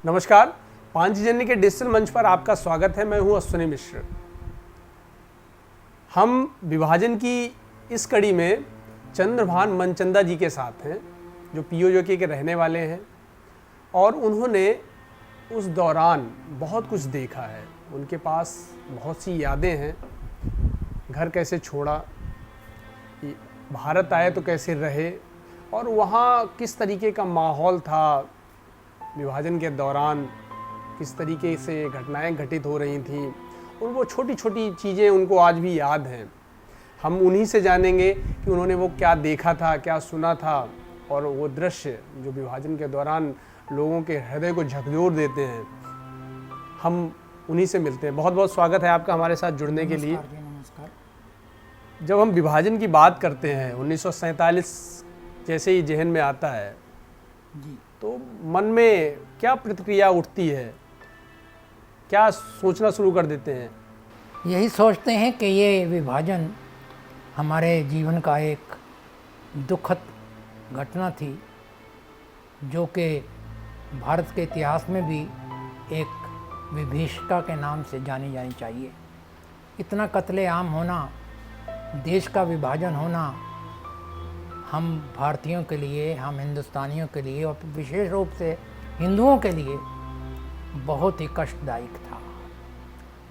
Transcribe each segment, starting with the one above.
नमस्कार, पांचजन्य के डिजिटल मंच पर आपका स्वागत है। मैं हूं अश्विनी मिश्र। हम विभाजन की इस कड़ी में चंद्रभान मनचंदा जी के साथ हैं, जो पीओजोकी के रहने वाले हैं और उन्होंने उस दौरान बहुत कुछ देखा है। उनके पास बहुत सी यादें हैं। घर कैसे छोड़ा, भारत आए तो कैसे रहे और वहाँ किस तरीके का माहौल था, विभाजन के दौरान किस तरीके से घटनाएं घटित हो रही थीं और वो छोटी छोटी चीज़ें उनको आज भी याद हैं। हम उन्हीं से जानेंगे कि उन्होंने वो क्या देखा था, क्या सुना था और वो दृश्य जो विभाजन के दौरान लोगों के हृदय को झकझोर देते हैं। हम उन्हीं से मिलते हैं। बहुत बहुत स्वागत है आपका हमारे साथ जुड़ने के लिए। नमस्कार। जब हम विभाजन की बात करते हैं, 1947 जैसे ही जहन में आता है जी, तो मन में क्या प्रतिक्रिया उठती है, क्या सोचना शुरू कर देते हैं? यही सोचते हैं कि ये विभाजन हमारे जीवन का एक दुखद घटना थी, जो कि भारत के इतिहास में भी एक विभीषिका के नाम से जानी जानी चाहिए। इतना कत्लेआम होना, देश का विभाजन होना हम भारतीयों के लिए, हम हिंदुस्तानियों के लिए और विशेष रूप से हिंदुओं के लिए बहुत ही कष्टदायक था।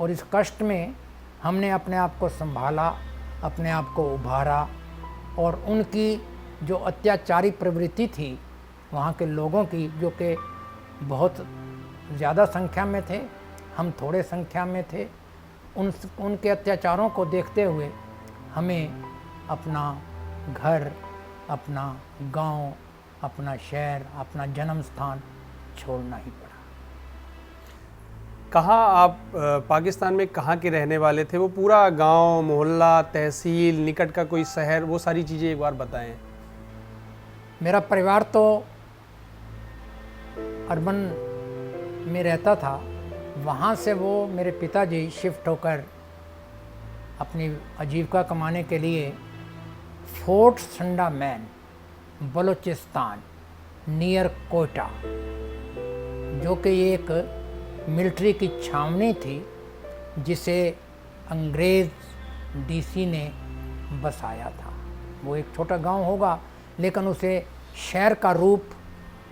और इस कष्ट में हमने अपने आप को संभाला, अपने आप को उभारा और उनकी जो अत्याचारी प्रवृत्ति थी वहाँ के लोगों की, जो कि बहुत ज़्यादा संख्या में थे, हम थोड़े संख्या में थे, उनके अत्याचारों को देखते हुए हमें अपना घर, अपना गांव, अपना शहर, अपना जन्म स्थान छोड़ना ही पड़ा। कहाँ आप पाकिस्तान में कहाँ के रहने वाले थे? वो पूरा गांव, मोहल्ला, तहसील, निकट का कोई शहर, वो सारी चीज़ें एक बार बताएं। मेरा परिवार तो अर्बन में रहता था। वहाँ से वो मेरे पिताजी शिफ्ट होकर अपनी आजीविका कमाने के लिए Fort Sandeman, Balochistan, near Quetta, जो कि एक मिलिट्री की छावनी थी जिसे अंग्रेज़ डीसी ने बसाया था। वो एक छोटा गांव होगा, लेकिन उसे शहर का रूप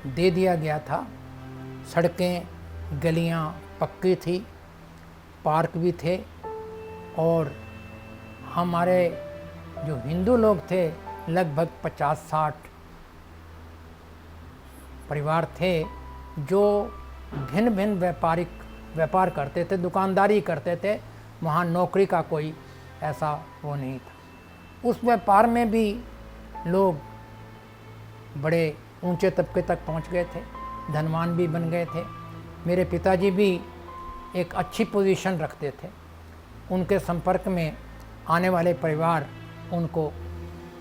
दे दिया गया था। सड़कें, गलियां पक्की थी, पार्क भी थे और हमारे जो हिंदू लोग थे लगभग 50-60 परिवार थे, जो भिन्न भिन्न व्यापार करते थे, दुकानदारी करते थे। वहाँ नौकरी का कोई ऐसा वो नहीं था। उस व्यापार में भी लोग बड़े ऊंचे तबके तक पहुँच गए थे, धनवान भी बन गए थे। मेरे पिताजी भी एक अच्छी पोजीशन रखते थे। उनके संपर्क में आने वाले परिवार उनको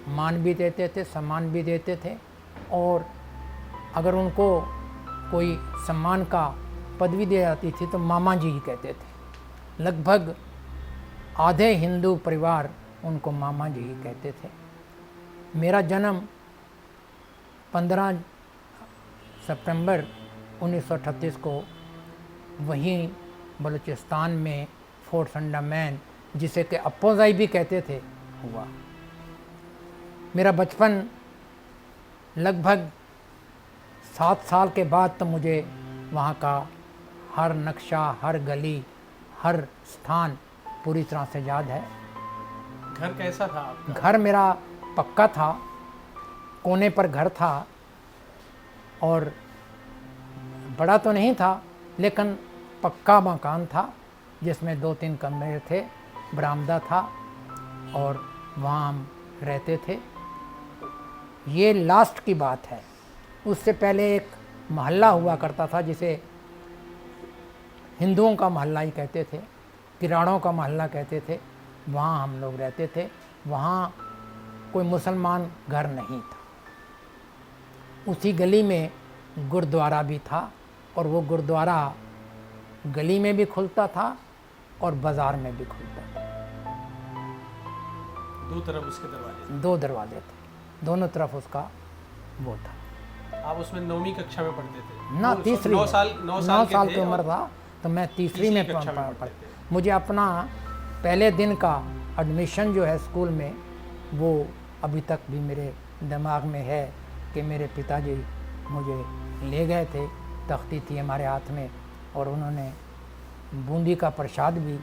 मान भी देते थे, सम्मान भी देते थे और अगर उनको कोई सम्मान का पदवी दी जाती थी तो मामा जी ही कहते थे। लगभग आधे हिंदू परिवार उनको मामा जी ही कहते थे। मेरा जन्म 15 सितंबर 1938 को वहीं बलूचिस्तान में फोर्ट संडा मैन, जिसे कि अप्पोजाई भी कहते थे, हुआ। मेरा बचपन लगभग 7 साल के बाद तो मुझे वहाँ का हर नक्शा, हर गली, हर स्थान पूरी तरह से याद है। घर कैसा था आपका? घर मेरा पक्का था, कोने पर घर था और बड़ा तो नहीं था, लेकिन पक्का मकान था जिसमें 2-3 कमरे थे, बरामदा था और वहाँ हम रहते थे। ये लास्ट की बात है। उससे पहले एक मोहल्ला हुआ करता था जिसे हिंदुओं का मोहल्ला ही कहते थे, किराड़ों का मोहल्ला कहते थे। वहाँ हम लोग रहते थे। वहाँ कोई मुसलमान घर नहीं था। उसी गली में गुरुद्वारा भी था और वो गुरुद्वारा गली में भी खुलता था और बाज़ार में भी खुलता था। 2 तरफ उसके दरवाजे? 2 दरवाजे थे, दोनों तरफ उसका वो था। आप उसमें 9वीं कक्षा में पढ़ते थे? ना, तीसरी। 9 साल नौ साल के की थे उम्र और था तो मैं तीसरी में कक्षा में पढ़। पढ़ते थे। मुझे अपना पहले दिन का एडमिशन जो है स्कूल में, वो अभी तक भी मेरे दिमाग में है कि मेरे पिताजी मुझे ले गए थे, तख्ती थी हमारे हाथ में और उन्होंने बूंदी का प्रसाद भी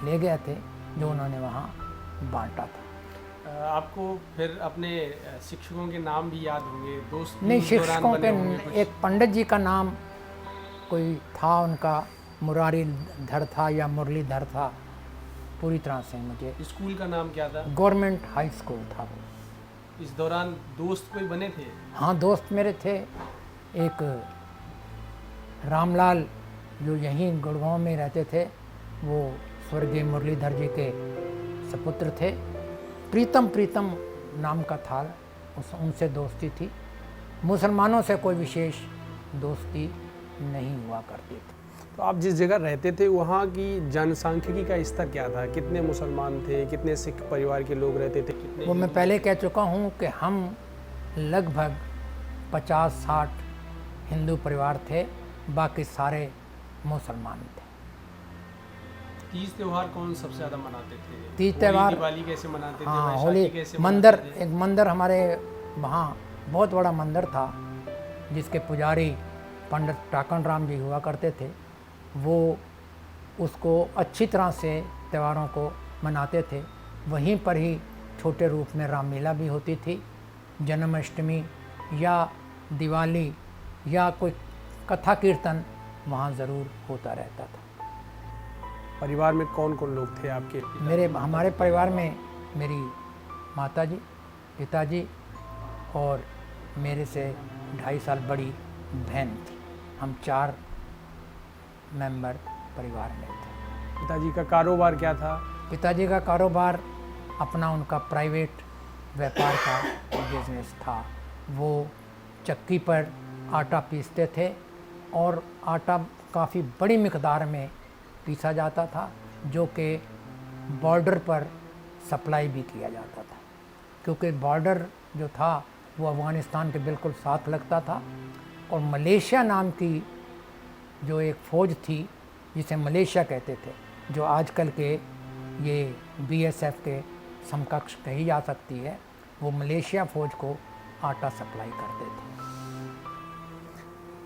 ले गए थे जो उन्होंने वहाँ बांटा था। आपको फिर अपने शिक्षकों के नाम भी याद होंगे, दोस्त भी नहीं, उस दौरान शिक्षकों बने होंगे के कुछ? एक पंडित जी का नाम कोई था, उनका मुरारी धर था या मुरलीधर था, पूरी तरह से मुझे। स्कूल का नाम क्या था? गवर्नमेंट हाई स्कूल था वो। इस दौरान दोस्त कोई बने थे? हाँ, दोस्त मेरे थे। एक रामलाल जो यहीं गुड़गांव में रहते थे, वो स्वर्गीय मुरलीधर जी के सपुत्र थे। प्रीतम नाम का था, उनसे दोस्ती थी। मुसलमानों से कोई विशेष दोस्ती नहीं हुआ करती थी। तो आप जिस जगह रहते थे वहाँ की जनसांख्यिकी का स्तर क्या था? कितने मुसलमान थे, कितने सिख परिवार के लोग रहते थे, कितने? वो मैं पहले कह चुका हूँ कि हम लगभग 50-60 हिंदू परिवार थे, बाकी सारे मुसलमान थे। तीज त्योहार कौन सबसे ज़्यादा मनाते थे? तीज होली, त्योहार, दिवाली कैसे मनाते थे? हाँ, वैशाखी होली, कैसे मंदिर, मनाते थे? एक मंदिर हमारे वहाँ बहुत बड़ा मंदिर था जिसके पुजारी पंडित टाकन राम जी हुआ करते थे। वो उसको अच्छी तरह से त्योहारों को मनाते थे। वहीं पर ही छोटे रूप में रामलीला भी होती थी। जन्माष्टमी या दिवाली या कोई कथा कीर्तन वहाँ ज़रूर होता रहता था। परिवार में कौन कौन लोग थे आपके? हमारे परिवार में मेरी माताजी, पिताजी और मेरे से 2.5 साल बड़ी बहन थी। हम 4 मेंबर परिवार में थे। पिताजी का कारोबार क्या था? पिताजी का कारोबार अपना, उनका प्राइवेट व्यापार का बिजनेस था। वो चक्की पर आटा पीसते थे और आटा काफ़ी बड़ी मिकदार में पीसा जाता था, जो कि बॉर्डर पर सप्लाई भी किया जाता था, क्योंकि बॉर्डर जो था वो अफ़गानिस्तान के बिल्कुल साथ लगता था। और मलेशिया नाम की जो एक फ़ौज थी, जिसे मलेशिया कहते थे, जो आजकल के ये BSF के समकक्ष कही जा सकती है, वो मलेशिया फ़ौज को आटा सप्लाई करते थे।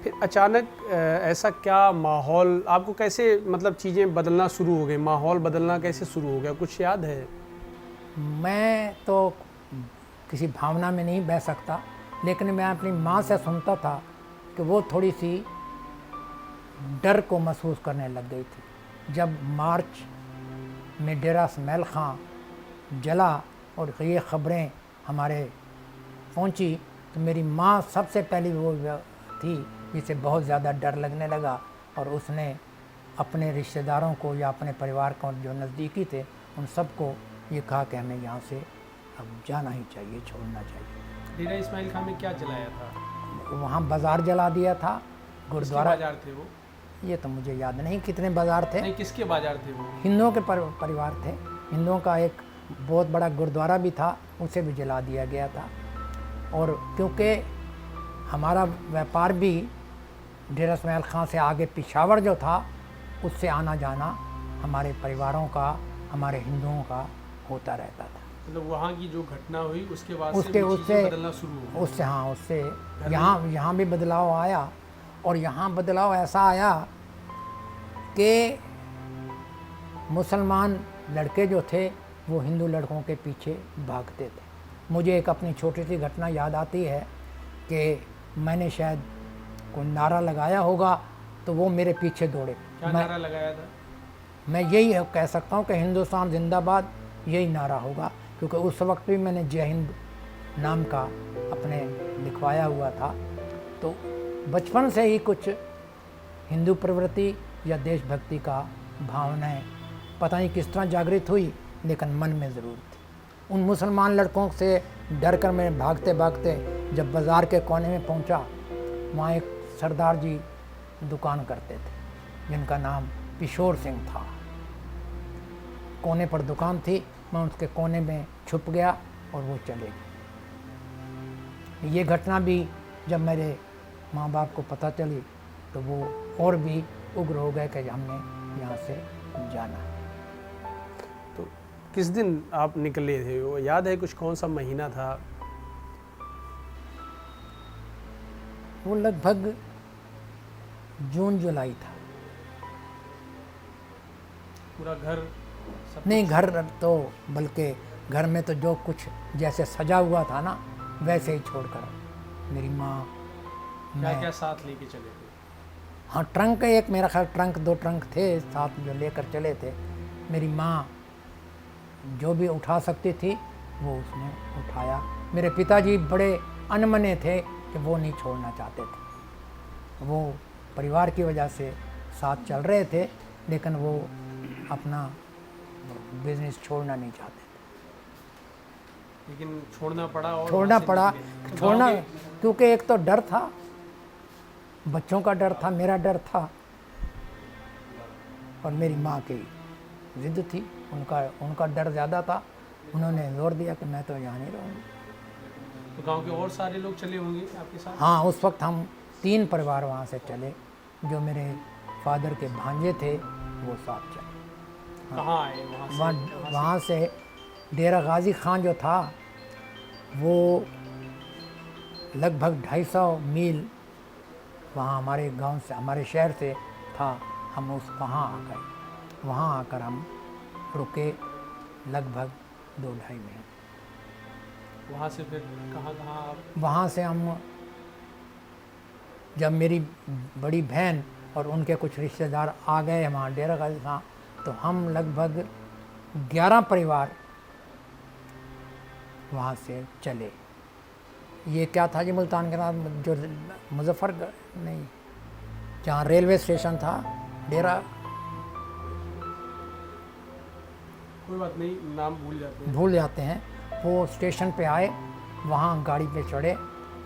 फिर अचानक ऐसा क्या माहौल, आपको कैसे मतलब चीज़ें बदलना शुरू हो गई, माहौल बदलना कैसे शुरू हो गया, कुछ याद है? मैं तो किसी भावना में नहीं बह सकता, लेकिन मैं अपनी माँ से सुनता था कि वो थोड़ी सी डर को महसूस करने लग गई थी। जब मार्च में डेरा इसमाइल खां जला और ये ख़बरें हमारे पहुंची, तो मेरी माँ सबसे पहली वो थी जिसे बहुत ज़्यादा डर लगने लगा, और उसने अपने रिश्तेदारों को या अपने परिवार को जो नज़दीकी थे उन सबको ये कहा कि हमें यहाँ से अब जाना ही चाहिए, छोड़ना चाहिए। डेरा इस्माइल खां में क्या जलाया था? वहाँ बाज़ार जला दिया था, गुरुद्वारा। बाजार थे वो? ये तो मुझे याद नहीं कितने बाज़ार थे। नहीं, किसके बाजार थे वो? हिंदुओं के परिवार थे। हिंदुओं का एक बहुत बड़ा गुरुद्वारा भी था, उसे भी जला दिया गया था। और क्योंकि हमारा व्यापार भी डेरा इसमाइल खां से आगे पिशावर जो था, उससे आना जाना हमारे परिवारों का, हमारे हिंदुओं का होता रहता था। मतलब वहाँ की जो घटना हुई उसके बाद उससे बदलना शुरू हो गया? उससे, हाँ, उससे यहाँ भी बदलाव आया। और यहाँ बदलाव ऐसा आया कि मुसलमान लड़के जो थे वो हिंदू लड़कों के पीछे भागते थे। मुझे एक अपनी छोटी सी घटना याद आती है कि मैंने शायद कोई नारा लगाया होगा तो वो मेरे पीछे दौड़े। क्या नारा लगाया था? मैं यही कह सकता हूँ कि हिंदुस्तान जिंदाबाद, यही नारा होगा, क्योंकि उस वक्त भी मैंने जय हिंद नाम का अपने लिखवाया हुआ था। तो बचपन से ही कुछ हिंदू प्रवृत्ति या देशभक्ति का भावनाएं पता नहीं किस तरह जागृत हुई, लेकिन मन में ज़रूर थी। उन मुसलमान लड़कों से डर कर मैं भागते भागते जब बाज़ार के कोने में पहुंचा, वहाँ एक सरदार जी दुकान करते थे जिनका नाम किशोर सिंह था। कोने पर दुकान थी, मैं उसके कोने में छुप गया और वो चले गए। ये घटना भी जब मेरे माँ बाप को पता चली तो वो और भी उग्र हो गए कि हमने यहाँ से जाना है। तो किस दिन आप निकले थे, वो याद है कुछ, कौन सा महीना था? वो लगभग जून जुलाई था। पूरा घर सब नहीं, घर तो बल्कि घर में तो जो कुछ जैसे सजा हुआ था ना वैसे ही छोड़कर मेरी माँ, क्या मैं, क्या साथ लेके चले थे? हाँ ट्रंक एक, मेरा ख्याल ट्रंक 2 ट्रंक थे साथ जो लेकर चले थे। मेरी माँ जो भी उठा सकती थी वो उसने उठाया। मेरे पिताजी बड़े अनमने थे कि वो नहीं छोड़ना चाहते थे। वो परिवार की वजह से साथ चल रहे थे लेकिन वो अपना बिजनेस छोड़ना नहीं चाहते थे। लेकिन छोड़ना पड़ा, और छोड़ना वहाँ से पड़ा, निकले। छोड़ना, गाँव के- क्योंकि एक तो डर था, बच्चों का डर था, मेरा डर था और मेरी माँ की जिद थी, उनका डर ज़्यादा था। उन्होंने जोर दिया कि मैं तो यहाँ नहीं रहूँगी। तो गांव के और सारे लोग चले होंगे आपके साथ? हाँ, उस वक्त हम 3 परिवार वहाँ से चले। जो मेरे फादर के भांजे थे वो साथ चले। कहाँ आए वहाँ से? वहाँ से डेरा गाजी खान जो था वो लगभग 250 मील वहाँ हमारे गांव से, हमारे शहर से था। हम वहाँ आ गए। वहाँ आकर हम रुके लगभग 2-2.5 महीने। वहाँ से फिर कहाँ कहाँ आप? वहाँ से हम, जब मेरी बड़ी बहन और उनके कुछ रिश्तेदार आ गए वहाँ डेरा गाजी खां, तो हम लगभग 11 परिवार वहाँ से चले। ये क्या था जी, मुल्तान के नाम जो मुजफ्फरगढ़ नहीं, जहाँ रेलवे स्टेशन था डेरा, कोई बात नहीं, नाम भूल जाते हैं। भूल जाते हैं। वो स्टेशन पे आए, वहाँ गाड़ी पे चढ़े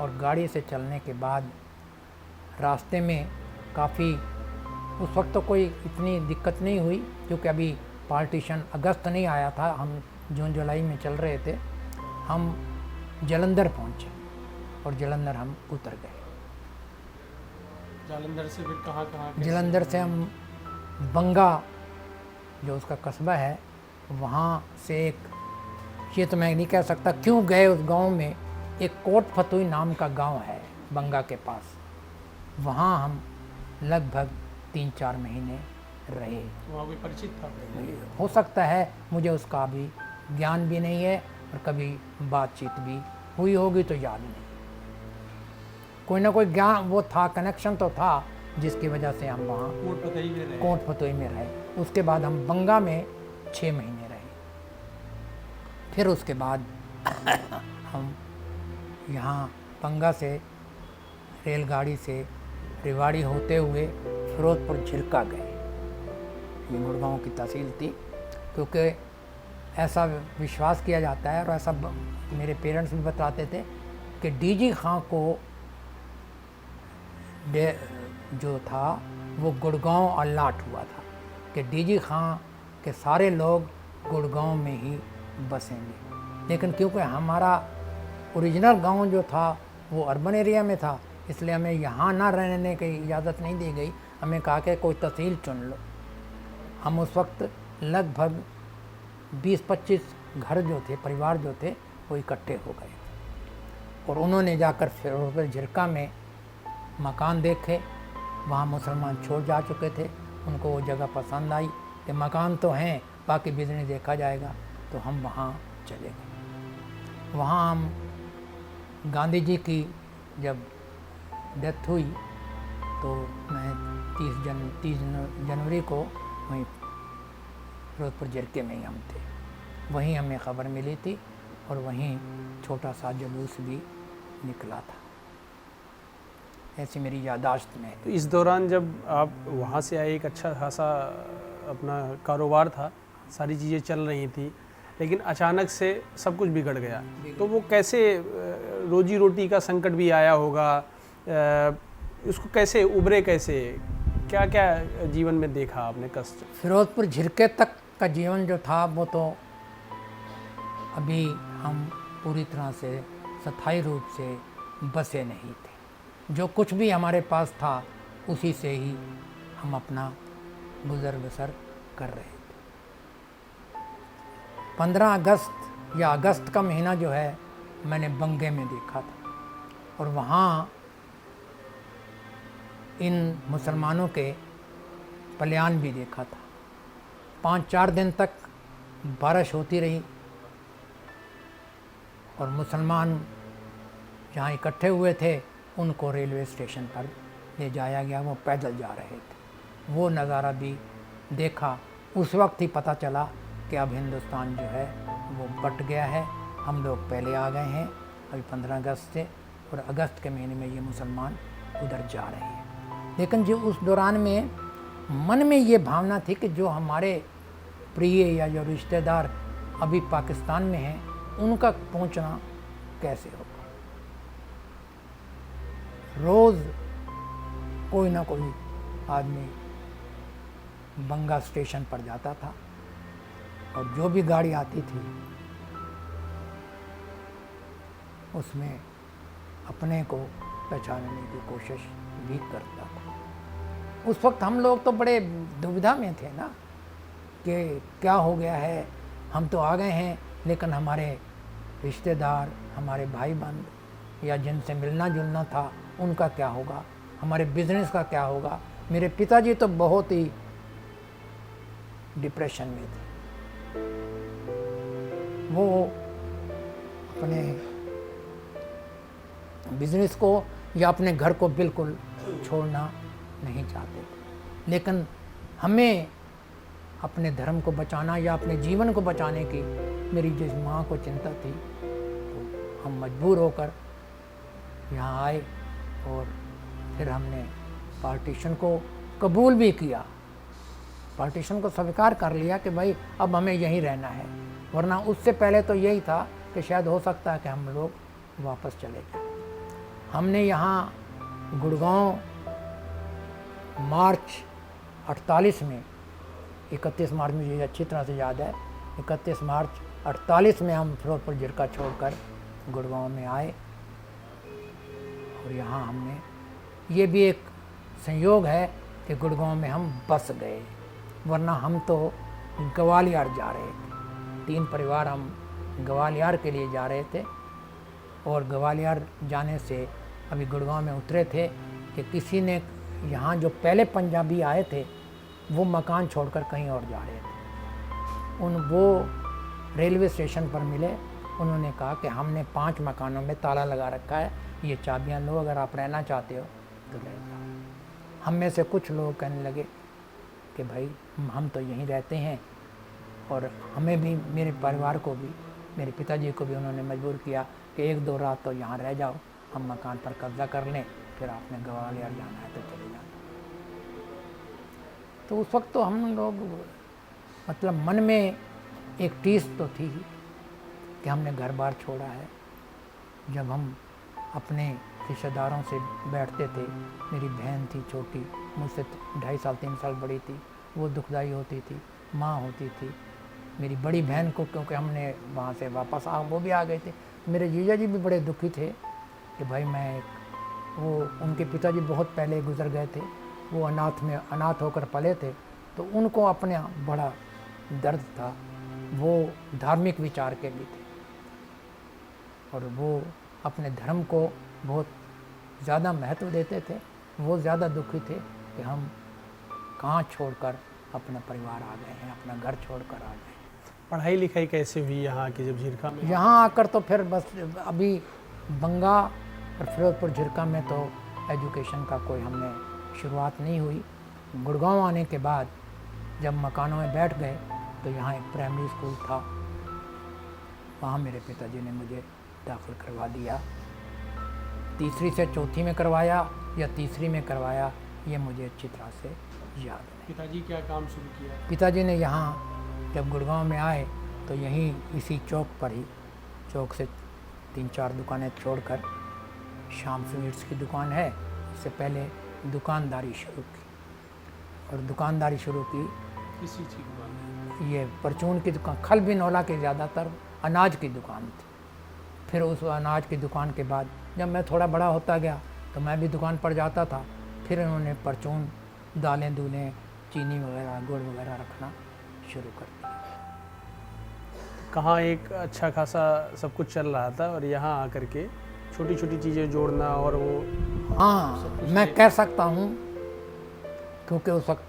और गाड़ी से चलने के बाद रास्ते में काफ़ी, उस वक्त तो कोई इतनी दिक्कत नहीं हुई क्योंकि अभी पार्टीशन अगस्त नहीं आया था, हम जून जुलाई में चल रहे थे। हम जालंधर पहुँचे और जालंधर हम उतर गए। जालंधर से फिर कहाँ कहाँ? जालंधर से हम बंगा, जो उसका कस्बा है, वहाँ से एक, ये तो मैं नहीं कह सकता क्यों गए उस गांव में, एक कोट फतुई नाम का गांव है बंगा के पास। वहाँ हम लगभग 3-4 महीने रहे। वहाँ कोई परिचित था? हो सकता है, मुझे उसका अभी ज्ञान भी नहीं है और कभी बातचीत भी हुई होगी तो याद नहीं। कोई ना कोई ज्ञान वो था, कनेक्शन तो था जिसकी वजह से हम वहाँ कोट फतही में रहे। कोट फतोई में रहे। उसके बाद हम बंगा में 6 महीने रहे। फिर उसके बाद हम यहाँ बंगा से रेलगाड़ी से रेवाड़ी होते हुए फिरोजपुर झिरका गए। ये गुड़गांव की तहसील थी, क्योंकि ऐसा विश्वास किया जाता है और ऐसा मेरे पेरेंट्स भी बताते थे कि डीजी खां को जो था वो गुड़गांव अलाट हुआ था कि डीजी खां के सारे लोग गुड़गांव में ही बसेंगे। लेकिन क्योंकि हमारा ओरिजिनल गांव जो था वो अर्बन एरिया में था, इसलिए हमें यहाँ ना रहने की इजाज़त नहीं दी गई। हमें कहा कि कोई तहसील चुन लो। हम उस वक्त लगभग 20-25 घर जो थे, परिवार जो थे, वो इकट्ठे हो गए और उन्होंने जाकर फिरोजपुर झिरका में मकान देखे। वहाँ मुसलमान छोड़ जा चुके थे, उनको वो जगह पसंद आई कि मकान तो हैं, बाकी बिजनेस देखा जाएगा। तो हम वहाँ चले गए। वहाँ हम गांधी जी की जब डेथ हुई तो मैं 30 जनवरी को वहीं फिरोजपुर झिरके में ही हम थे। वहीं हमें ख़बर मिली थी और वहीं छोटा सा जुलूस भी निकला था। ऐसी मेरी याददाश्त में है। तो इस दौरान जब आप वहाँ से आए, एक अच्छा खासा अपना कारोबार था, सारी चीज़ें चल रही थी, लेकिन अचानक से सब कुछ बिगड़ गया। तो वो कैसे, रोजी रोटी का संकट भी आया होगा, उसको कैसे उभरे, कैसे, क्या क्या जीवन में देखा आपने कष्ट? फिरोजपुर झिरके तक का जीवन जो था वो तो अभी हम पूरी तरह से स्थायी रूप से बसे नहीं थे। जो कुछ भी हमारे पास था उसी से ही हम अपना गुजर बसर कर रहे थे। 15 अगस्त या अगस्त का महीना जो है मैंने बंगे में देखा था और वहाँ इन मुसलमानों के पलायन भी देखा था। 5-4 दिन तक बारिश होती रही और मुसलमान जहाँ इकट्ठे हुए थे उनको रेलवे स्टेशन पर ले जाया गया। वो पैदल जा रहे थे। वो नज़ारा भी देखा। उस वक्त ही पता चला कि अब हिंदुस्तान जो है वो बट गया है, हम लोग पहले आ गए हैं अभी 15 अगस्त से, और अगस्त के महीने में ये मुसलमान उधर जा रहे हैं। लेकिन जो उस दौरान में मन में ये भावना थी कि जो हमारे प्रिय या जो रिश्तेदार अभी पाकिस्तान में हैं उनका पहुंचना कैसे होगा। रोज़ कोई ना कोई आदमी बंगा स्टेशन पर जाता था और जो भी गाड़ी आती थी उसमें अपने को पहचानने की कोशिश भी करता था। उस वक्त हम लोग तो बड़े दुविधा में थे ना कि क्या हो गया है, हम तो आ गए हैं लेकिन हमारे रिश्तेदार, हमारे भाई बंद या जिनसे मिलना जुलना था उनका क्या होगा, हमारे बिजनेस का क्या होगा। मेरे पिताजी तो बहुत ही डिप्रेशन में थे। वो अपने बिजनेस को या अपने घर को बिल्कुल छोड़ना नहीं चाहते थे, लेकिन हमें अपने धर्म को बचाना या अपने जीवन को बचाने की मेरी जिस माँ को चिंता थी तो हम मजबूर होकर यहाँ आए और फिर हमने पार्टीशन को कबूल भी किया, पार्टीशन को स्वीकार कर लिया कि भाई अब हमें यहीं रहना है। वरना उससे पहले तो यही था कि शायद हो सकता है कि हम लोग वापस चले जाएं। हमने यहाँ गुड़गांव मार्च 48 में, 31 मार्च मुझे अच्छी तरह से याद है, 31 मार्च 48 में हम फिरोजपुर झिरका छोड़कर गुड़गांव में आए और यहाँ हमने, ये भी एक संयोग है कि गुड़गांव में हम बस गए, वरना हम तो ग्वालियर जा रहे थे। 3 परिवार हम ग्वालियर के लिए जा रहे थे और ग्वालियर जाने से अभी गुड़गांव में उतरे थे कि किसी ने यहाँ जो पहले पंजाबी आए थे वो मकान छोड़कर कहीं और जा रहे थे। वो रेलवे स्टेशन पर मिले, उन्होंने कहा कि हमने 5 मकानों में ताला लगा रखा है, ये चाबियाँ लो, अगर आप रहना चाहते हो तो रह जाओ। हम में से कुछ लोग कहने लगे कि भाई हम तो यहीं रहते हैं, और हमें भी, मेरे परिवार को भी, मेरे पिताजी को भी उन्होंने मजबूर किया कि 1-2 रात तो यहाँ रह जाओ, हम मकान पर कब्ज़ा कर लें, फिर आपने ग्वालियर जाना है तो चले जाना। तो उस वक्त तो हम लोग, मतलब मन में एक टीस तो थी ही कि हमने घर बार छोड़ा है। जब हम अपने रिश्तेदारों से बैठते थे, मेरी बहन थी छोटी, मुझसे 2.5 साल 3 साल बड़ी थी, वो दुखदाई होती थी, माँ होती थी। मेरी बड़ी बहन को, क्योंकि हमने वहाँ से वापस वो भी आ गए थे। मेरे जीजा जी भी बड़े दुखी थे कि भाई वो उनके पिताजी बहुत पहले गुजर गए थे, वो अनाथ होकर पले थे, तो उनको अपने बड़ा दर्द था। वो धार्मिक विचार के भी थे और वो अपने धर्म को बहुत ज़्यादा महत्व देते थे। वो ज़्यादा दुखी थे कि हम कहाँ छोड़कर अपना परिवार आ गए हैं, अपना घर छोड़कर आ गए। पढ़ाई लिखाई कैसे हुई यहाँ की जब झिरका में? यहाँ आकर तो फिर बस अभी बंगा और फिरोजपुर झिरका में तो एजुकेशन का कोई हमने शुरुआत नहीं हुई। गुड़गांव आने के बाद जब मकानों में बैठ गए तो यहाँ एक प्राइमरी स्कूल था, वहाँ मेरे पिताजी ने मुझे दाखिल करवा दिया। 3री से 4थी में करवाया या 3री में करवाया, ये मुझे अच्छी तरह से याद है। पिताजी क्या काम शुरू किया? पिताजी ने यहाँ जब गुड़गांव में आए तो यहीं इसी चौक पर ही, चौक से 3-4 दुकानें छोड़कर, शाम स्वीट्स की दुकान है, उससे पहले दुकानदारी शुरू की। और दुकानदारी शुरू की किस चीज़ की दुकान? ये परचून की दुकान, खल बिनौला के ज़्यादातर अनाज की दुकान थी। फिर उस अनाज की दुकान के बाद जब मैं थोड़ा बड़ा होता गया तो मैं भी दुकान पर जाता था। फिर इन्होंने परचून, दालें दूलें, चीनी वगैरह, गुड़ वगैरह रखना शुरू कर दिया। कहाँ एक अच्छा खासा सब कुछ चल रहा था और यहाँ आकर के छोटी छोटी चीज़ें जोड़ना और वो। हाँ, मैं कह सकता हूँ, क्योंकि उस वक्त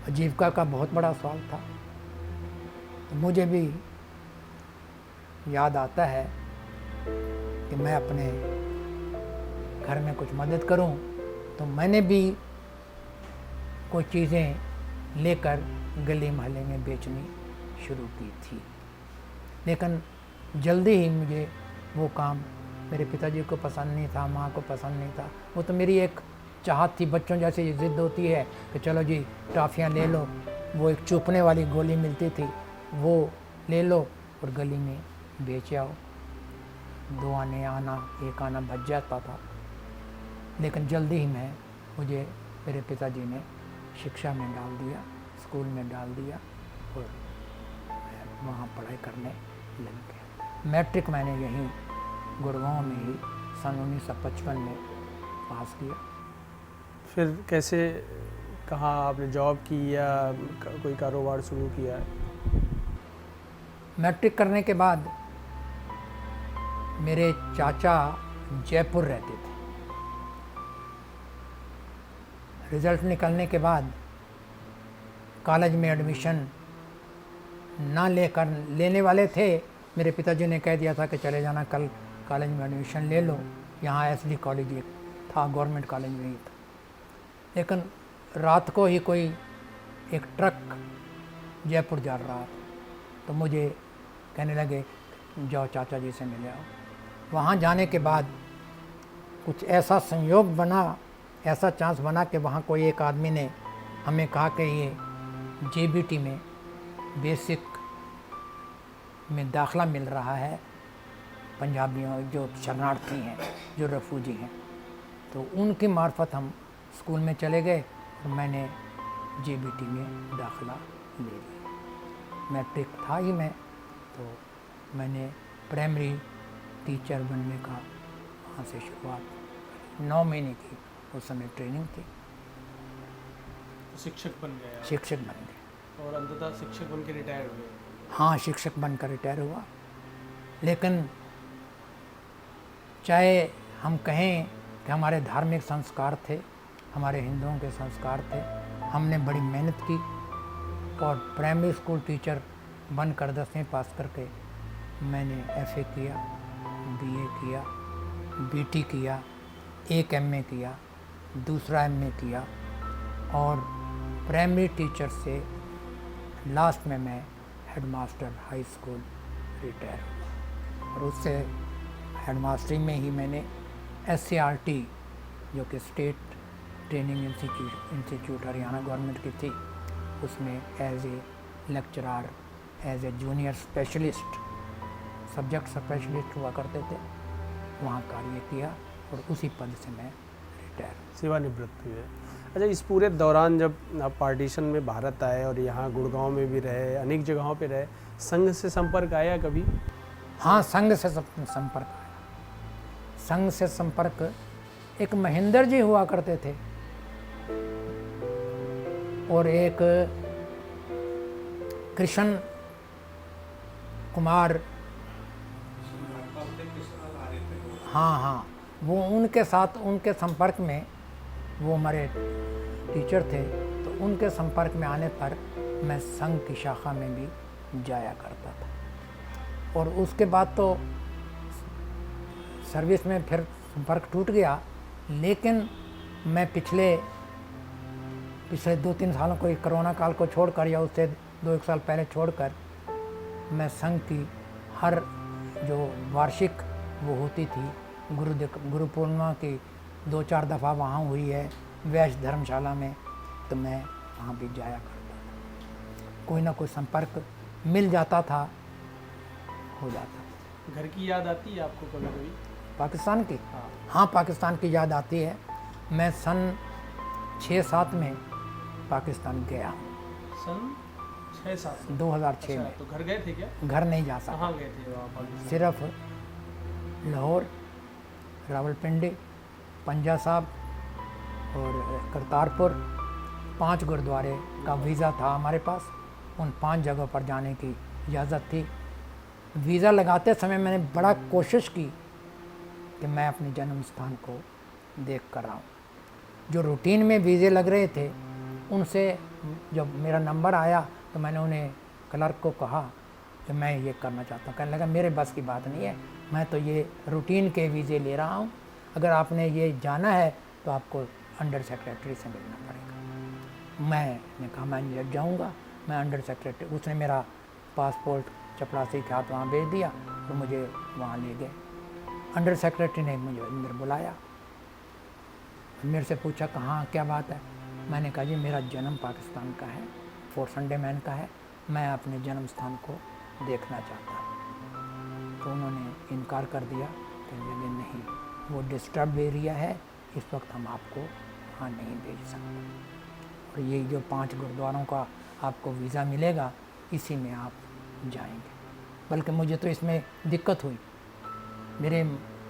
आजीविका का बहुत बड़ा सवाल था। तो मुझे भी याद आता है कि मैं अपने घर में कुछ मदद करूं, तो मैंने भी कुछ चीज़ें लेकर गली मोहल्ले में बेचनी शुरू की थी। लेकिन जल्दी ही मुझे वो काम मेरे पिताजी को पसंद नहीं था, माँ को पसंद नहीं था। वो तो मेरी एक चाहत थी, बच्चों जैसे ज़िद होती है कि चलो जी टॉफ़ियाँ ले लो। वो एक चुपने वाली गोली मिलती थी, वो ले लो और गली में बेच आओ। 2 आने आना, 1 आना बच जाता था। लेकिन जल्दी ही मुझे मेरे पिताजी ने शिक्षा में डाल दिया, स्कूल में डाल दिया और मैं वहाँ पढ़ाई करने लग गया। मैट्रिक मैंने यहीं गुड़गांव में ही सन 1955 में पास किया। फिर कैसे, कहाँ आपने जॉब की या कोई कारोबार शुरू किया? मैट्रिक करने के बाद मेरे चाचा जयपुर रहते थे। रिज़ल्ट निकलने के बाद कॉलेज में एडमिशन ना लेने वाले थे। मेरे पिताजी ने कह दिया था कि चले जाना, कल कॉलेज में एडमिशन ले लो। यहाँ SD कॉलेज एक था, गवर्नमेंट कॉलेज में ही था। लेकिन रात को ही कोई एक ट्रक जयपुर जा रहा था, तो मुझे कहने लगे जाओ चाचा जी से मिले आओ। वहाँ जाने के बाद कुछ ऐसा संयोग बना, ऐसा चांस बना कि वहाँ कोई एक आदमी ने हमें कहा कि ये JBT में बेसिक में दाखला मिल रहा है पंजाबियों, जो शरणार्थी हैं, जो रेफ्यूजी हैं। तो उनकी मार्फत हम स्कूल में चले गए और मैंने JBT में दाखला ले लिया। मैट्रिक था ही मैं, तो मैंने प्राइमरी टीचर बनने का वहाँ से शुरुआत करी। 9 महीने की उस समय ट्रेनिंग थी। शिक्षक बन गए? शिक्षक बन गए और अंततः शिक्षक बन के रिटायर हुए? हाँ, शिक्षक बनकर रिटायर हुआ। लेकिन चाहे हम कहें कि हमारे धार्मिक संस्कार थे, हमारे हिंदुओं के संस्कार थे, हमने बड़ी मेहनत की और प्राइमरी स्कूल टीचर बनकर 10वीं पास करके मैंने FA किया, BA किया, BT किया, एक MA किया, दूसरा MA किया और प्राइमरी टीचर से लास्ट में मैं हेडमास्टर हाई स्कूल रिटायर हुआ। और उससे हेडमास्टरी में ही मैंने SCRT, जो कि state training institute Haryana government की थी, उसमें as a lecturer, as a junior specialist, subject specialist हुआ करते थे, वहाँ कार्य किया और उसी पद से मैं रिटायर, सेवानिवृत्त हुए। अच्छा, इस पूरे दौरान जब आप पार्टीशन में भारत आए और यहाँ गुड़गांव में भी रहे, अनेक जगहों पे रहे, संघ से संपर्क आया कभी? हाँ, संघ से संपर्क आया। संघ से संपर्क एक महेंद्र जी हुआ करते थे और एक कृष्ण कुमार, हाँ, वो उनके साथ, उनके संपर्क में, वो हमारे टीचर थे, तो उनके संपर्क में आने पर मैं संघ की शाखा में भी जाया करता था। और उसके बाद तो सर्विस में फिर संपर्क टूट गया। लेकिन मैं पिछले 2-3 सालों को, कोरोना काल को छोड़कर या उससे 2-1 साल पहले छोड़कर, मैं संघ की हर जो वार्षिक वो होती थी, गुरु पूर्णिमा की 2-4 दफ़ा वहाँ हुई है वैश्य धर्मशाला में, तो मैं वहाँ भी जाया करता था। कोई ना कोई संपर्क मिल जाता था, हो जाता। घर की याद आती है आपको कभी कभी? पाकिस्तान की? हाँ, पाकिस्तान की याद आती है। मैं सन 6-7 में पाकिस्तान गया। सन 6-7? 2006 में। तो घर गए थे क्या? घर नहीं जा सकता। कहाँ गए थे आप? सिर्फ लाहौर रावलपिंडी, पंजा साहब और करतारपुर, 5 गुरुद्वारे का वीज़ा था हमारे पास। उन 5 जगहों पर जाने की इजाज़त थी। वीज़ा लगाते समय मैंने बड़ा कोशिश की कि मैं अपने जन्म स्थान को देख कर आऊँ। जो रूटीन में वीज़े लग रहे थे उनसे जब मेरा नंबर आया तो मैंने उन्हें क्लर्क को कहा कि मैं ये करना चाहता हूँ। कहने लगा मेरे बस की बात नहीं है, मैं तो ये रूटीन के वीज़े ले रहा हूँ, अगर आपने ये जाना है तो आपको अंडर सेक्रेटरी से मिलना पड़ेगा। मैंने कहा मैं जाऊँगा, मैं अंडर सेक्रेटरी। उसने मेरा पासपोर्ट चपरासी के हाथ वहाँ भेज दिया तो मुझे वहाँ ले गए। अंडर सेक्रेटरी ने मुझे अंदर बुलाया, मेरे से पूछा कहाँ क्या बात है। मैंने कहा जी मेरा जन्म पाकिस्तान का है, फोर्ट संडे मैन का है, मैं अपने जन्म स्थान को देखना चाहता हूँ। तो उन्होंने इनकार कर दिया, कहने लगे नहीं, वो डिस्टर्ब एरिया है, इस वक्त हम आपको वहाँ नहीं भेज सकते, और ये जो 5 गुरुद्वारों का आपको वीज़ा मिलेगा इसी में आप जाएंगे। बल्कि मुझे तो इसमें दिक्कत हुई, मेरे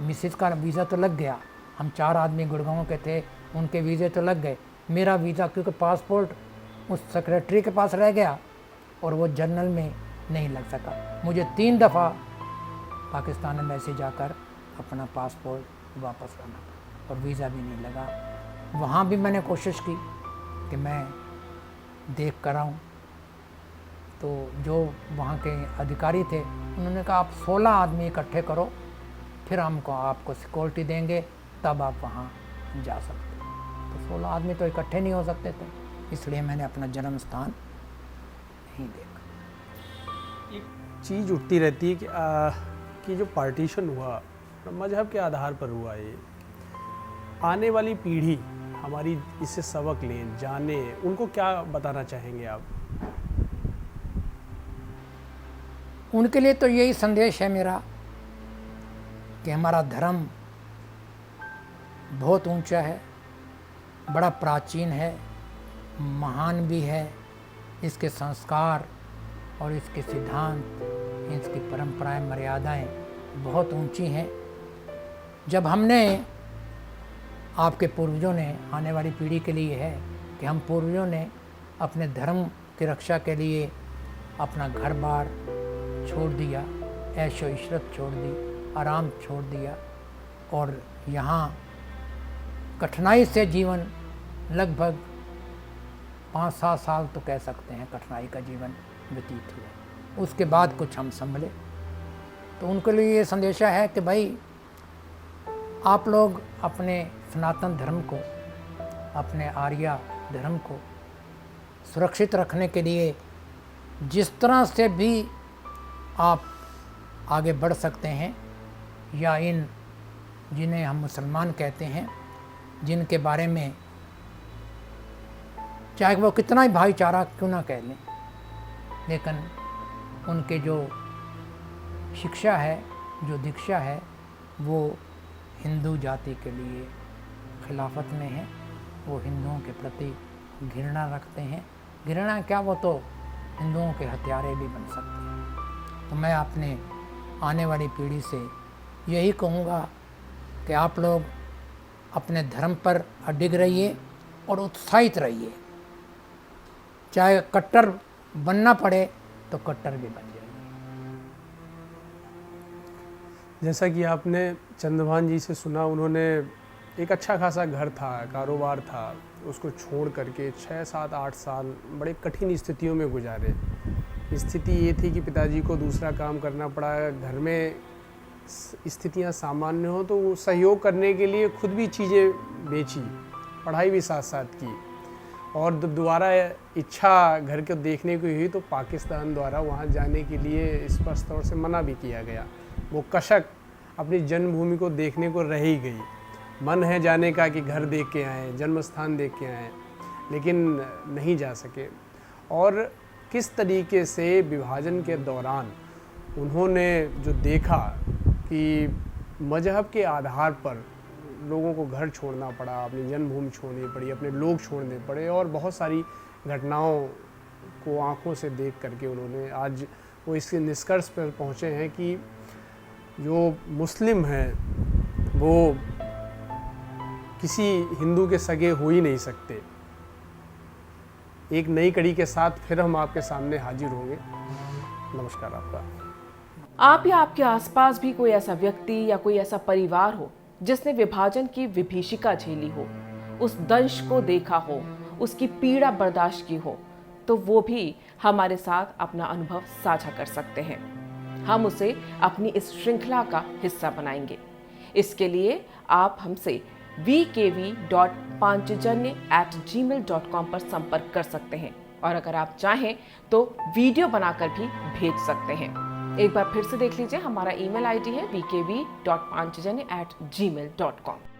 मिसेस का वीज़ा तो लग गया, हम 4 आदमी गुड़गांव के थे, उनके वीज़े तो लग गए, मेरा वीज़ा क्योंकि पासपोर्ट उस सेक्रेटरी के पास रह गया और वो जनरल में नहीं लग सका। मुझे 3 दफ़ा पाकिस्तान एम्बेसी जाकर अपना पासपोर्ट वापस लाना पड़ा और वीज़ा भी नहीं लगा। वहाँ भी मैंने कोशिश की कि मैं देख कर आऊँ, तो जो वहाँ के अधिकारी थे उन्होंने कहा आप 16 आदमी इकट्ठे करो, फिर हमको आपको सिक्योरिटी देंगे, तब आप वहाँ जा सकते। तो 16 आदमी तो इकट्ठे नहीं हो सकते थे, इसलिए मैंने अपना जन्म स्थान नहीं देखा। एक चीज़ उठती रहती है कि जो पार्टीशन हुआ मजहब के आधार पर हुआ, ये आने वाली पीढ़ी हमारी इससे सबक लें, जाने, उनको क्या बताना चाहेंगे आप? उनके लिए तो यही संदेश है मेरा कि हमारा धर्म बहुत ऊंचा है, बड़ा प्राचीन है, महान भी है। इसके संस्कार और इसके सिद्धांत, इसकी परंपराएं, मर्यादाएं बहुत ऊंची हैं। जब हमने, आपके पूर्वजों ने, आने वाली पीढ़ी के लिए है कि हम पूर्वजों ने अपने धर्म की रक्षा के लिए अपना घर बार छोड़ दिया, ऐशो इशरत छोड़ दी, आराम छोड़ दिया, और यहाँ कठिनाई से जीवन लगभग 5-7 साल तो कह सकते हैं कठिनाई का जीवन व्यतीत हुआ। उसके बाद कुछ हम संभले। तो उनके लिए ये संदेशा है कि भाई आप लोग अपने सनातन धर्म को, अपने आर्या धर्म को सुरक्षित रखने के लिए जिस तरह से भी आप आगे बढ़ सकते हैं, या इन जिन्हें हम मुसलमान कहते हैं, जिनके बारे में चाहे वो कितना ही भाईचारा क्यों ना कह लें, लेकिन उनके जो शिक्षा है, जो दीक्षा है, वो हिंदू जाति के लिए खिलाफत में है। वो हिंदुओं के प्रति घृणा रखते हैं। घृणा क्या, वो तो हिंदुओं के हत्यारे भी बन सकते हैं। तो मैं अपने आने वाली पीढ़ी से यही कहूँगा कि आप लोग अपने धर्म पर अडिग रहिए और उत्साहित रहिए। चाहे कट्टर बनना पड़े तो कट्टर भी बन जाइए। जैसा कि आपने चंद्रभान जी से सुना, उन्होंने एक अच्छा खासा घर था, कारोबार था, उसको छोड़ करके 6, 7, 8 साल बड़े कठिन स्थितियों में गुजारे। स्थिति ये थी कि पिताजी को दूसरा काम करना पड़ा, घर में स्थितियां सामान्य हो तो वो सहयोग करने के लिए खुद भी चीज़ें बेची, पढ़ाई भी साथ साथ की, और दोबारा इच्छा घर को देखने की हुई तो पाकिस्तान द्वारा वहाँ जाने के लिए स्पष्ट तौर से मना भी किया गया। वो कशक अपनी जन्मभूमि को देखने को रह ही गई। मन है जाने का कि घर देख के आएँ, जन्म स्थान देख के आएँ, लेकिन नहीं जा सके। और किस तरीके से विभाजन के दौरान उन्होंने जो देखा कि मजहब के आधार पर लोगों को घर छोड़ना पड़ा, अपनी जन्मभूमि छोड़नी पड़ी, अपने लोग छोड़ने पड़े, और बहुत सारी घटनाओं को आंखों से देख करके उन्होंने आज वो इस निष्कर्ष पर पहुँचे हैं कि जो मुस्लिम हैं वो किसी हिंदू के सगे हो ही नहीं सकते। एक नई कड़ी के साथ फिर हम आपके सामने हाजिर होंगे। नमस्कार आपका। आप या आपके आसपास भी कोई ऐसा व्यक्ति या कोई ऐसा परिवार हो जिसने विभाजन की विभीषिका झेली हो, उस दंश को देखा हो, उसकी पीड़ा बर्दाश्त की हो, तो वो भी हमारे साथ अपना अनुभव साझा कर सकते हैं। हम उसे अपनी इस श्रृंखला का हिस्सा बनाएंगे। इसके लिए आप हमसे vkv.panchjanya@gmail.com पर संपर्क कर सकते हैं और अगर आप चाहें तो वीडियो बनाकर भी भेज सकते हैं। एक बार फिर से देख लीजिए, हमारा email ID है vkv.panchjanya@gmail.com।